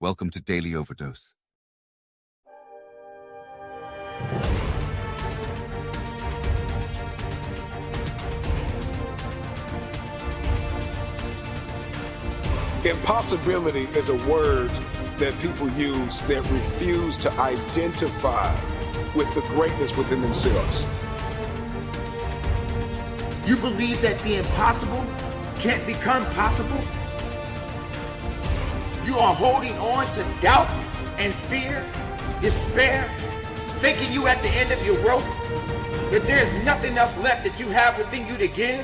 Welcome to Daily Overdose. Impossibility is a word that people use that refuse to identify with the greatness within themselves. You believe that the impossible can't become possible? You are holding on to doubt and fear, despair, thinking you at the end of your rope, that there's nothing else left that you have within you to give?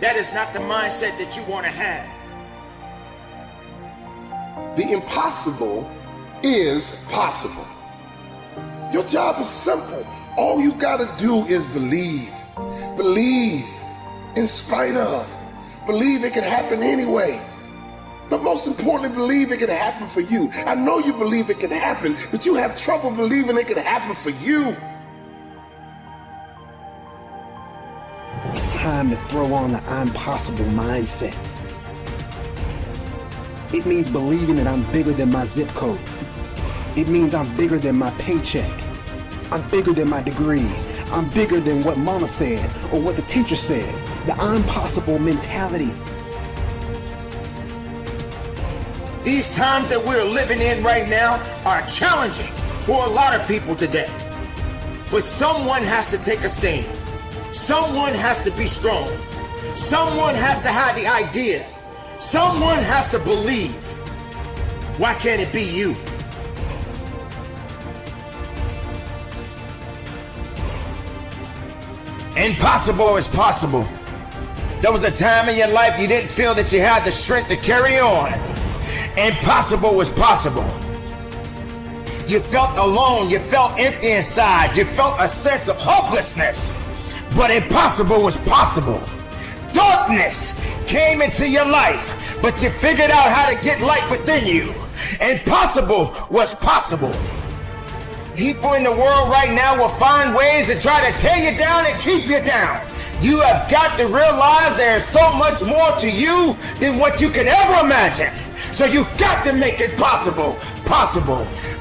That is not the mindset that you want to have. The impossible is possible. Your job is simple. All you gotta do is believe. Believe in spite of. Believe it can happen anyway. But most importantly, believe it can happen for you. I know you believe it can happen, but you have trouble believing it can happen for you. It's time to throw on the I'm possible mindset. It means believing that I'm bigger than my zip code. It means I'm bigger than my paycheck. I'm bigger than my degrees. I'm bigger than what mama said or what the teacher said. The I'm possible mentality. These times that we're living in right now are challenging for a lot of people today. But someone has to take a stand. Someone has to be strong. Someone has to have the idea. Someone has to believe. Why can't it be you? Impossible is possible. There was a time in your life you didn't feel that you had the strength to carry on. Impossible was possible. You felt alone. You felt empty inside. You felt a sense of hopelessness. But impossible was possible. Darkness came into your life, but you figured out how to get light within you. Impossible was possible. People in the world right now will find ways to try to tear you down and keep you down. You have got to realize there is so much more to you than what you can ever imagine. So you've got to make it possible.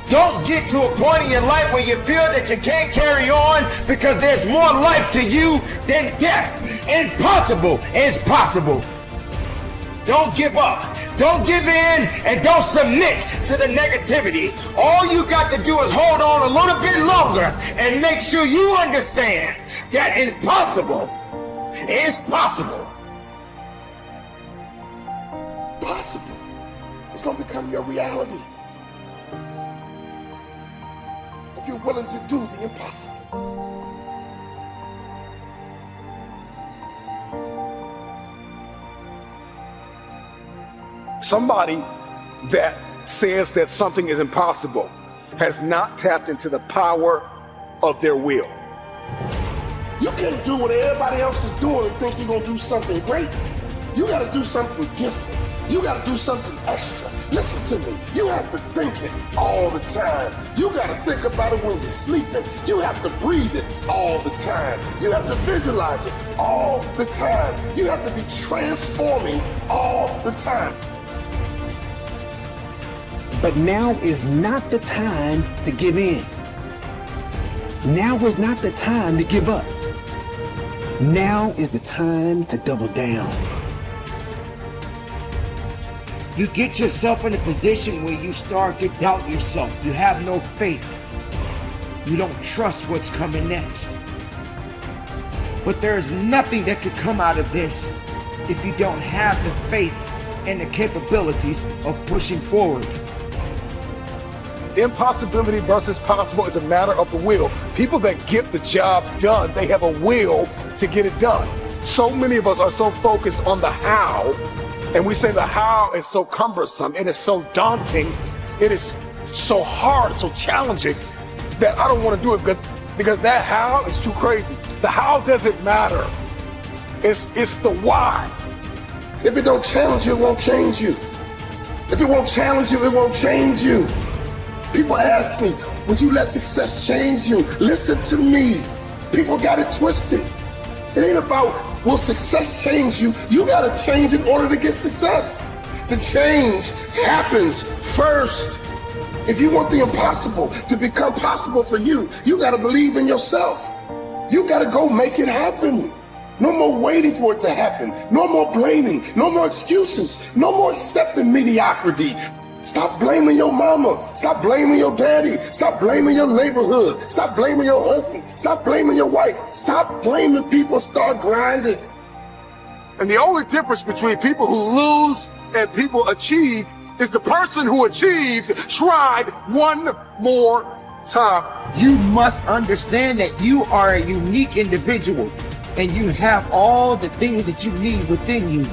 Don't get to a point in your life where you feel that you can't carry on because there's more life to you than death. Impossible is possible. Don't give up. Don't give in and don't submit to the negativity. All you got to do is hold on a little bit longer and make sure you understand that impossible is possible. Possible. It's gonna become your reality. If you're willing to do the impossible. Somebody that says that something is impossible has not tapped into the power of their will. You can't do what everybody else is doing and think you're gonna do something great. You gotta do something different. You gotta do something extra. Listen to me, you have to think it all the time. You gotta think about it when you're sleeping. You have to breathe it all the time. You have to visualize it all the time. You have to be transforming all the time. But now is not the time to give in. Now is not the time to give up. Now is the time to double down. You get yourself in a position where you start to doubt yourself. You have no faith. You don't trust what's coming next. But there's nothing that could come out of this if you don't have the faith and the capabilities of pushing forward. Impossibility versus possible is a matter of the will. People that get the job done, they have a will to get it done. So many of us are so focused on the how, and we say the how is so cumbersome, it is so daunting, it is so hard, so challenging that I don't want to do it because that how is too crazy. The how doesn't matter. It's the why. If it don't challenge you, it won't change you. If it won't challenge you, it won't change you. People ask me, would you let success change you? Listen to me. People got it twisted. It ain't about will success change you. You gotta change in order to get success. The change happens first. If you want the impossible to become possible for you, you gotta believe in yourself. You gotta go make it happen. No more waiting for it to happen. No more blaming. No more excuses. No more accepting mediocrity. Stop blaming your mama. Stop blaming your daddy. Stop blaming your neighborhood. Stop blaming your husband. Stop blaming your wife. Stop blaming people. Start grinding. And the only difference between people who lose and people achieve is the person who achieved tried one more time. You must understand that you are a unique individual and you have all the things that you need within you.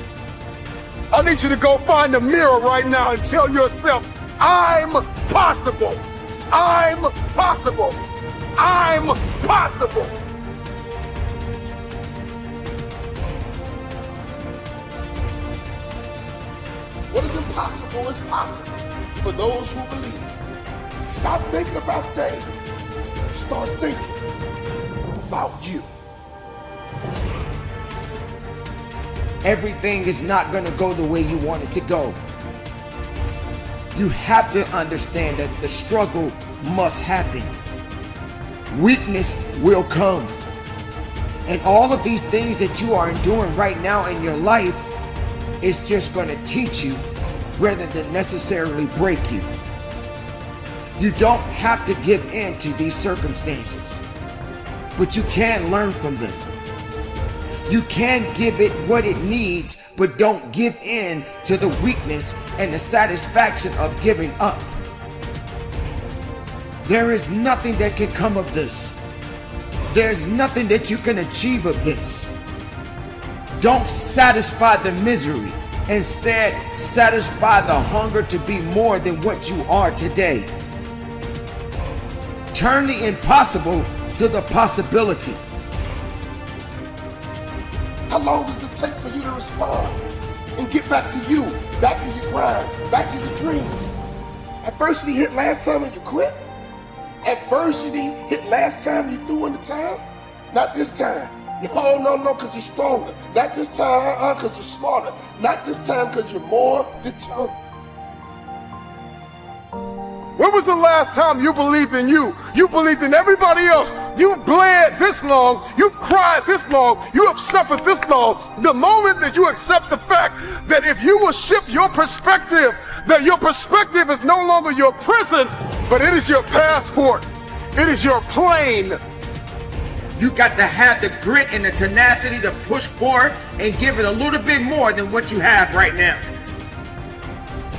I need you to go find a mirror right now and tell yourself, I'm possible. I'm possible. I'm possible. What is impossible is possible for those who believe. Stop thinking about they. Start thinking about you. Everything is not going to go the way you want it to go. You have to understand that the struggle must happen. Weakness will come. And all of these things that you are enduring right now in your life is just going to teach you rather than necessarily break you. You don't have to give in to these circumstances, but you can learn from them. You can give it what it needs, but don't give in to the weakness and the satisfaction of giving up. There is nothing that can come of this. There's nothing that you can achieve of this. Don't satisfy the misery. Instead, satisfy the hunger to be more than what you are today. Turn the impossible to the possibility. How long does it take for you to respond and get back to you, back to your grind, back to your dreams? Adversity hit last time and you quit? Adversity hit last time you threw in the towel? Not this time. No, because you're stronger. Not this time, because you're smarter. Not this time, because you're more determined. When was the last time you believed in you? You believed in everybody else. You've bled this long. You've cried this long. You have suffered this long. The moment that you accept the fact that if you will shift your perspective, that your perspective is no longer your prison, but it is your passport. It is your plane. You got to have the grit and the tenacity to push forward and give it a little bit more than what you have right now.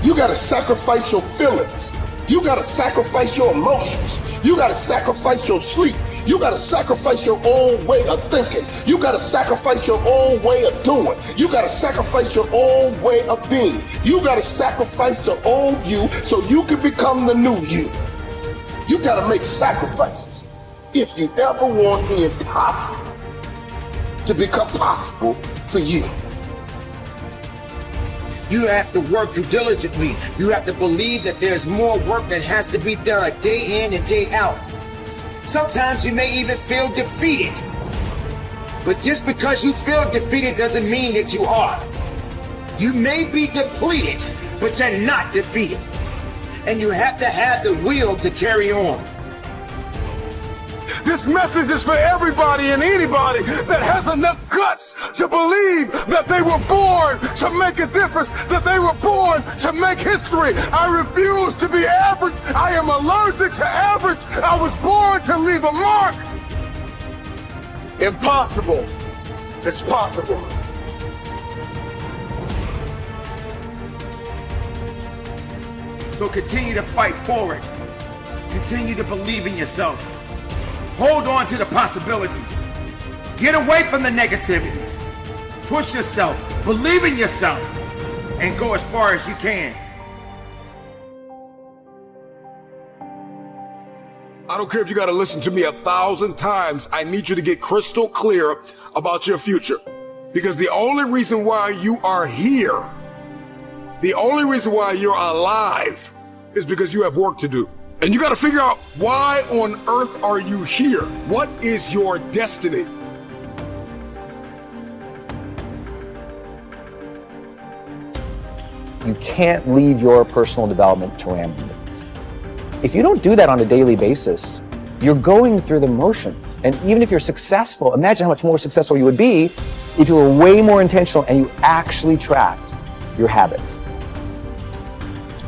You got to sacrifice your feelings. You got to sacrifice your emotions. You got to sacrifice your sleep. You got to sacrifice your own way of thinking. You got to sacrifice your own way of doing. You got to sacrifice your own way of being. You got to sacrifice the old you so you can become the new you. You got to make sacrifices if you ever want the impossible to become possible for you. You have to work diligently. You have to believe that there's more work that has to be done day in and day out. Sometimes you may even feel defeated. But just because you feel defeated doesn't mean that you are. You may be depleted, but you're not defeated. And you have to have the will to carry on. This message is for everybody and anybody that has enough guts to believe that they were born to make a difference, that they were born to make history. I refuse to be average. I am allergic to average. I was born to leave a mark. Impossible. It's possible. So continue to fight forward. Continue to believe in yourself. Hold on to the possibilities. Get away from the negativity. Push yourself, believe in yourself, and go as far as you can. I don't care if you got to listen to me 1,000 times. I need you to get crystal clear about your future. Because the only reason why you are here, the only reason why you're alive is because you have work to do. And you got to figure out, why on earth are you here? What is your destiny? You can't leave your personal development to randomness. If you don't do that on a daily basis, you're going through the motions. And even if you're successful, imagine how much more successful you would be if you were way more intentional and you actually tracked your habits.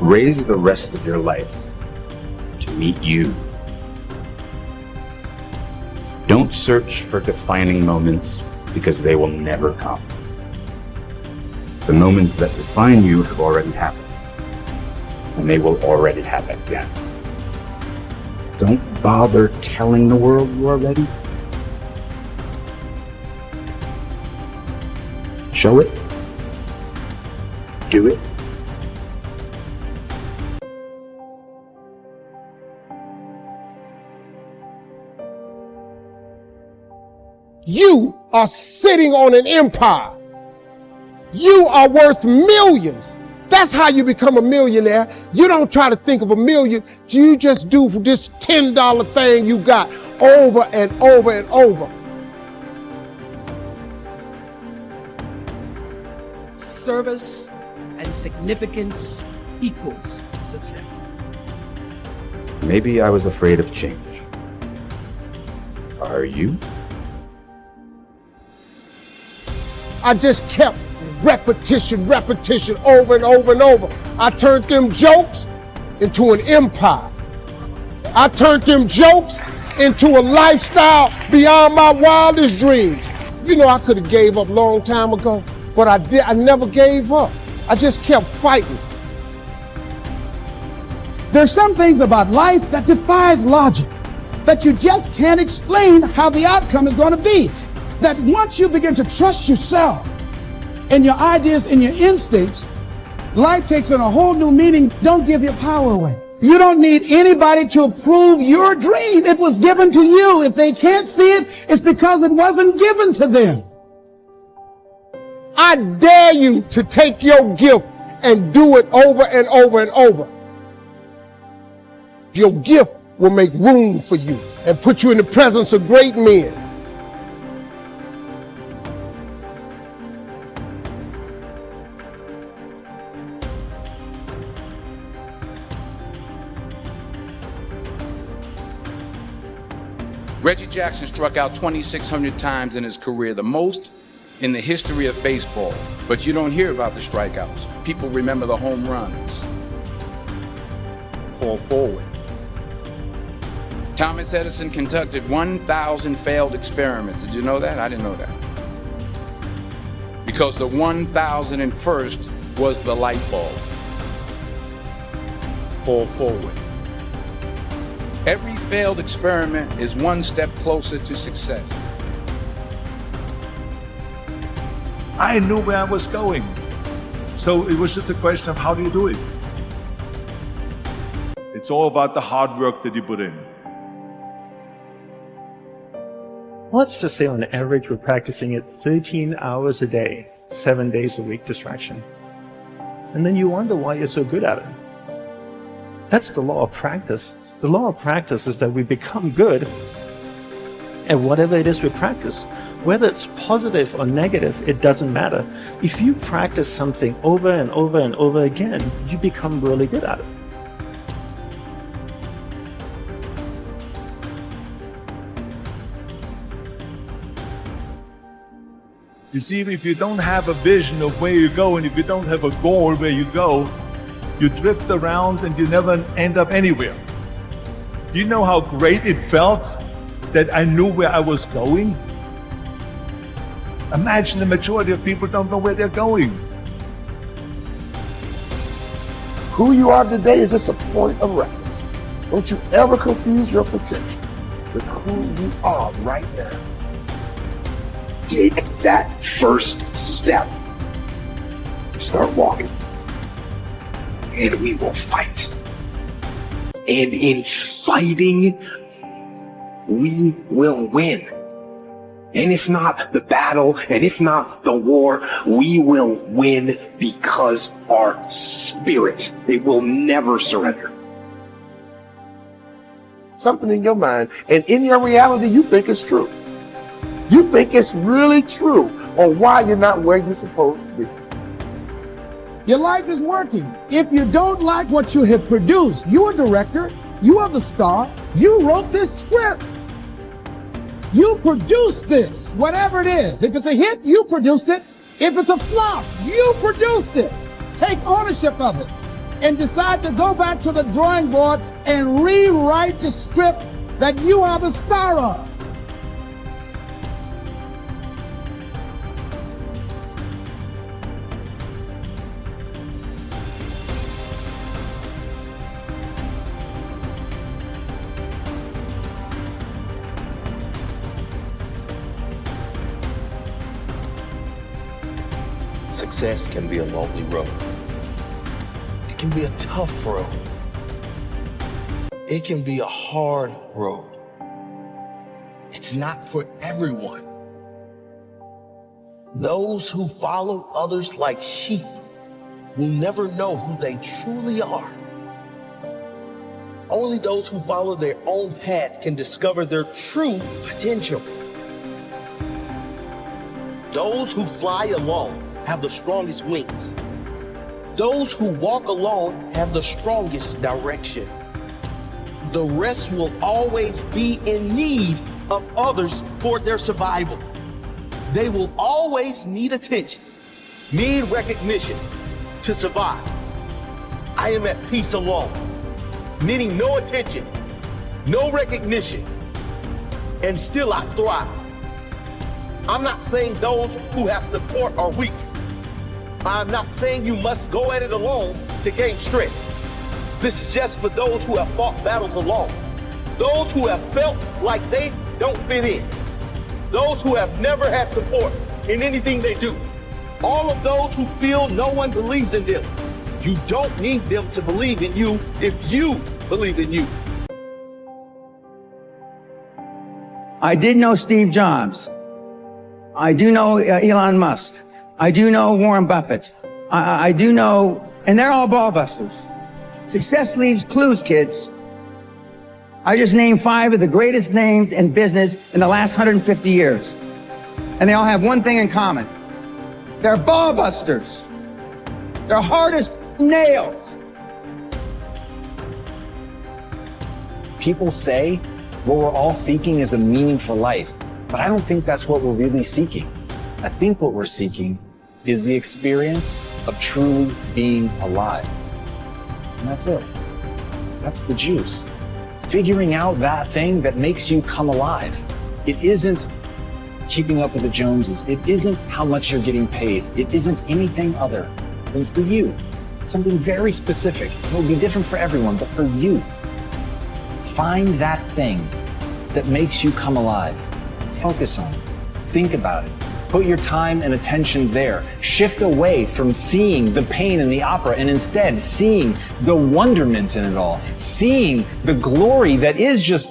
Raise the rest of your life to meet you. Don't search for defining moments because they will never come. The moments that define you have already happened, and they will already happen again. Don't bother telling the world you are ready. Show it. Do it. You are sitting on an empire. You are worth millions. That's how you become a millionaire. You don't try to think of a million. You just do this $10 thing you got over and over and over. Service and significance equals success. Maybe I was afraid of change. Are you? I just kept repetition over and over and over. I turned them jokes into an empire. I turned them jokes into a lifestyle beyond my wildest dreams. You know, I could have gave up a long time ago, but I never gave up. I just kept fighting. There's some things about life that defies logic, that you just can't explain how the outcome is going to be. That once you begin to trust yourself and your ideas and your instincts, life takes on a whole new meaning. Don't give your power away. You don't need anybody to approve your dream. It was given to you. If they can't see it, it's because it wasn't given to them. I dare you to take your gift and do it over and over and over. Your gift will make room for you and put you in the presence of great men. Reggie Jackson struck out 2,600 times in his career, the most in the history of baseball. But you don't hear about the strikeouts. People remember the home runs. Fall forward. Thomas Edison conducted 1,000 failed experiments. Did you know that? I didn't know that. Because the 1,001st was the light bulb. Fall forward. Every failed experiment is one step closer to success. I knew where I was going. So it was just a question of how do you do it? It's all about the hard work that you put in. Let's just say on average we're practicing it 13 hours a day, 7 days a week distraction. And then you wonder why you're so good at it. That's the law of practice. The law of practice is that we become good at whatever it is we practice. Whether it's positive or negative, it doesn't matter. If you practice something over and over and over again, you become really good at it. You see, if you don't have a vision of where you go, and if you don't have a goal where you go, you drift around and you never end up anywhere. You know how great it felt that I knew where I was going? Imagine the majority of people don't know where they're going. Who you are today is just a point of reference. Don't you ever confuse your potential with who you are right now. Take that first step. Start walking. And we will fight. And in fighting, we will win. And if not the battle, and if not the war, we will win because our spirit, it will never surrender. Something in your mind and in your reality you think is true. You think it's really true on why you're not where you're supposed to be. Your life is working. If you don't like what you have produced, you're a director, you are the star, you wrote this script. You produced this, whatever it is. If it's a hit, you produced it. If it's a flop, you produced it. Take ownership of it and decide to go back to the drawing board and rewrite the script that you are the star of. Success can be a lonely road. It can be a tough road. It can be a hard road. It's not for everyone. Those who follow others like sheep will never know who they truly are. Only those who follow their own path can discover their true potential. Those who fly alone have the strongest wings. Those who walk alone have the strongest direction. The rest will always be in need of others for their survival. They will always need attention, need recognition to survive. I am at peace alone, needing no attention, no recognition, and still I thrive. I'm not saying those who have support are weak. I'm not saying you must go at it alone to gain strength. This is just for those who have fought battles alone. Those who have felt like they don't fit in. Those who have never had support in anything they do. All of those who feel no one believes in them. You don't need them to believe in you if you believe in you. I did know Steve Jobs. I do know Elon Musk. I do know Warren Buffett. I do know, and they're all ball busters. Success leaves clues, kids. I just named 5 of the greatest names in business in the last 150 years. And they all have one thing in common. They're ball busters. They're hard as nails. People say what we're all seeking is a meaningful life, but I don't think that's what we're really seeking. I think what we're seeking is the experience of truly being alive. And that's it. That's the juice. Figuring out that thing that makes you come alive. It isn't keeping up with the Joneses. It isn't how much you're getting paid. It isn't anything other than for you. Something very specific. It will be different for everyone, but for you. Find that thing that makes you come alive. Focus on it. Think about it. Put your time and attention there. Shift away from seeing the pain in the opera and instead seeing the wonderment in it all. Seeing the glory that is just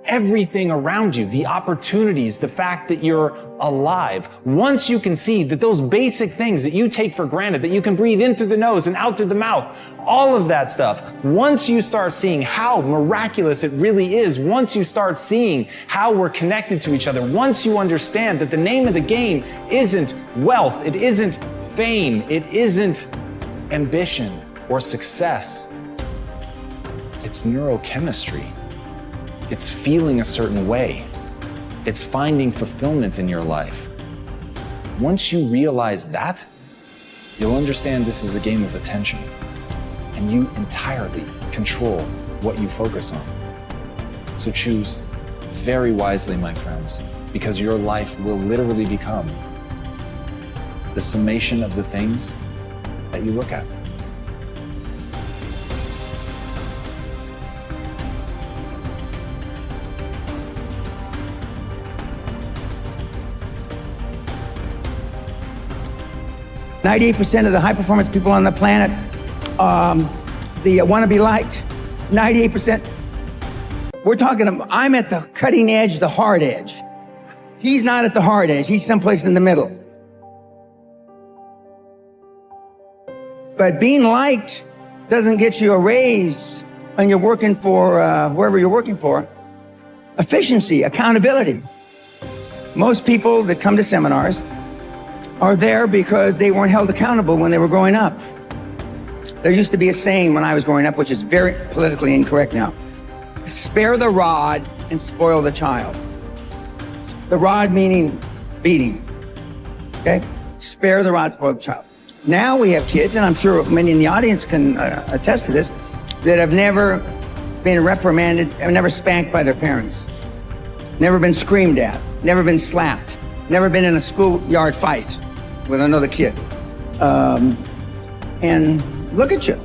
everything around you, the opportunities, the fact that you're alive. Once you can see that those basic things that you take for granted, that you can breathe in through the nose and out through the mouth, all of that stuff, once you start seeing how miraculous it really is, once you start seeing how we're connected to each other, once you understand that the name of the game isn't wealth, it isn't fame, it isn't ambition or success, it's neurochemistry. It's feeling a certain way. It's finding fulfillment in your life. Once you realize that, you'll understand this is a game of attention, and you entirely control what you focus on. So choose very wisely, my friends, because your life will literally become the summation of the things that you look at. %of the high-performance people on the planet they want to be liked. 98%. We're talking, I'm at the cutting edge, the hard edge. He's not at the hard edge. He's someplace in the middle. But being liked doesn't get you a raise when you're working for wherever you're working for. Efficiency, accountability. Most people that come to seminars are there because they weren't held accountable when they were growing up. There used to be a saying when I was growing up, which is very politically incorrect now. Spare the rod and spoil the child. The rod meaning beating, okay? Spare the rod, spoil the child. Now we have kids, and I'm sure many in the audience can attest to this, that have never been reprimanded, have never spanked by their parents, never been screamed at, never been slapped, never been in a schoolyard fight with another kid. And look at you.